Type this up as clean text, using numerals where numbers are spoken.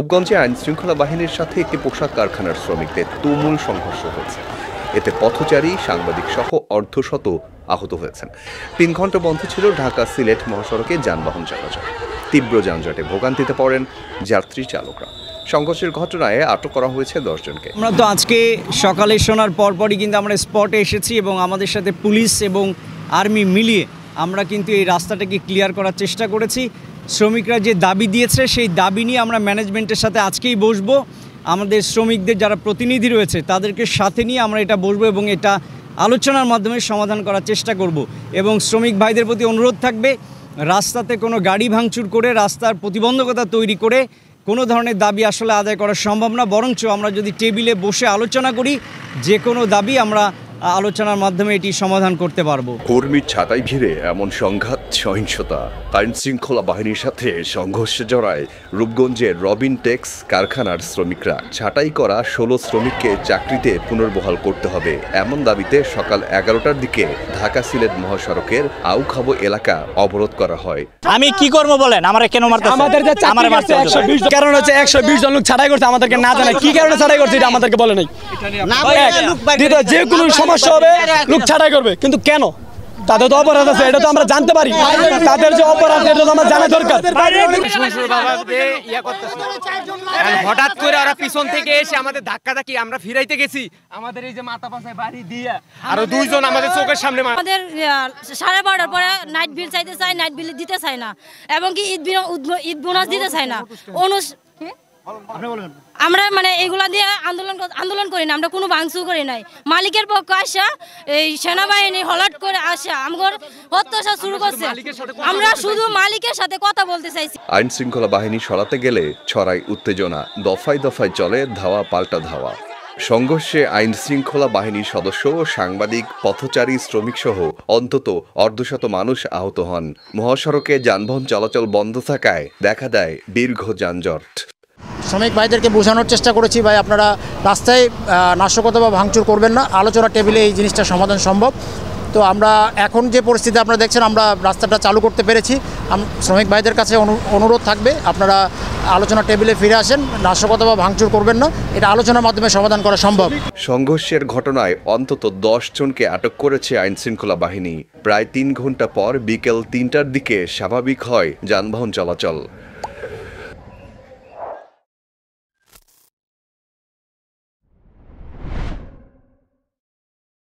উপগঞ্জে আইন শৃঙ্খলা বাহিনীর সাথে একটি পোশাক কারখানার শ্রমিকদের তুমুল সংঘর্ষ হয়েছে। এতে পথচারী, সাংবাদিক সহ অর্ধশত আহত হয়েছেন। ৩ ঘন্টা বন্ধ ছিল ঢাকা সিলেট মহাসড়কে যানবাহন চলাচল। তীব্র যানজটে ভোগান্তিতে পড়েন যাত্রী চালকরা। সংঘর্ষের ঘটনায় আটক করা হয়েছে 10 জনকে। আমরা তো আজকে সকালে শোনার পরপরই কিন্তু আমরা স্পটে এসেছি এবং আমাদের সাথে পুলিশ এবং আর্মি মিলিয়ে আমরা কিন্তু এই রাস্তাটাকে ক্লিয়ার করার চেষ্টা করেছি। শ্রমিকরা যে দাবি দিয়েছে সেই দাবি নিয়ে আমরা ম্যানেজমেন্টের সাথে আজকেই বসবো। আমাদের শ্রমিকদের যারা প্রতিনিধি রয়েছে তাদেরকে সাথে নিয়ে আমরা এটা বসবো এবং এটা আলোচনার মাধ্যমে সমাধান করার চেষ্টা করব। এবং শ্রমিক ভাইদের প্রতি অনুরোধ থাকবে, রাস্তাতে কোনো গাড়ি ভাঙচুর করে রাস্তার প্রতিবন্ধকতা তৈরি করে কোনো ধরনের দাবি আসলে আদায় করা সম্ভব না। বরঞ্চ আমরা যদি টেবিলে বসে আলোচনা করি, যে কোনো দাবি আমরা আলোচনার মাধ্যমে এটি সমাধান করতে পারবো। কর্মীর ছাঁটাই ঘিরে এমন সংঘাত, সহিংসতা, আইন শৃঙ্খলা বাহিনীর সাথে সংঘর্ষে জড়ায় রূপগঞ্জের রবিন টেক্স কারখানার শ্রমিকরা। ছাঁটাই করা 16 শ্রমিককে চাকরিতে পুনর্বহাল করতে হবে, এমন দাবিতে সকাল 11টার দিকে ঢাকা সিলেট মহাসড়কের আউখাবো এলাকা অবরোধ করা হয়। আমি কি করবো বলেন, আমরা কেন মারতেছে? আমাদের যে চাকরি করতে 120 কারণ হচ্ছে 120 জন লোক ছাঁটাই করতে, আমাদেরকে না জানায় কি কারণে ছাঁটাই করছে এটা আমাদেরকে বলে নাই। যে কোনো সমস্যা হবে লোক ছাঁটাই করবে, কিন্তু কেন? তাদের তো অপরাধ আছে, এটা তো আমরা জানতে পারি। তাদের যে অপরাধ এটা তো আমরা জানা দরকার। হঠাৎ করে ওরা পিছন থেকে এসে আমাদের ধাক্কি আমরা ফিরাইতে গেছি, আমাদের এই যে মাথা পাশায় বাড়ি দিয়ে আরো 2 জন আমাদের চোখের সামনে। আমাদের 12:30 পরে নাইট বিল চাইতে চাই, নাইট বিল দিতে চায় না, এবং কি ঈদ বোনাস দিতে চায় না। আমরা মানে এগুলা দিয়ে আন্দোলন করি না, আমরা কোনো ভাঙচুর করি নাই। মালিকের পক্ষ আসা এই সেনাবাহিনী হলট করে আসা আমগর অত্যাচার শুরু করছে। আমরা শুধু মালিকের সাথে কথা বলতে চাইছি। আইন শৃঙ্খলা বাহিনী সরাতে গেলে ছড়ায় উত্তেজনা, দফায় দফায় চলে ধাওয়া পাল্টা ধাওয়া। সংঘর্ষে আইন শৃঙ্খলা বাহিনীর সদস্য, সাংবাদিক, পথচারী, শ্রমিক সহ অন্তত অর্ধশত মানুষ আহত হন। মহাসড়কে যানবাহন চলাচল বন্ধ থাকায় দেখা দেয় দীর্ঘ যানজট। শ্রমিক ভাইদেরকে বোঝানোর চেষ্টা করেছি, ভাই আপনারা রাস্তায় নাশকতা বা ভাঙচুর করবেন না, আলোচনা টেবিলে এই জিনিসটা সমাধান সম্ভব। তো আমরা এখন যে পরিস্থিতি আপনারা দেখছেন, আমরা রাস্তাটা চালু করতে পেরেছি। শ্রমিক ভাইদের কাছে অনুরোধ থাকবে, আপনারা আলোচনা টেবিলে ফিরে আসেন, নাশকতা বা ভাঙচুর করবেন না, এটা আলোচনার মাধ্যমে সমাধান করা সম্ভব। সংঘর্ষের ঘটনায় অন্তত 10 জনকে আটক করেছে আইন শৃঙ্খলা বাহিনী। প্রায় 3 ঘন্টা পর বিকেল 3টার দিকে স্বাভাবিক হয় যানবাহন চলাচল।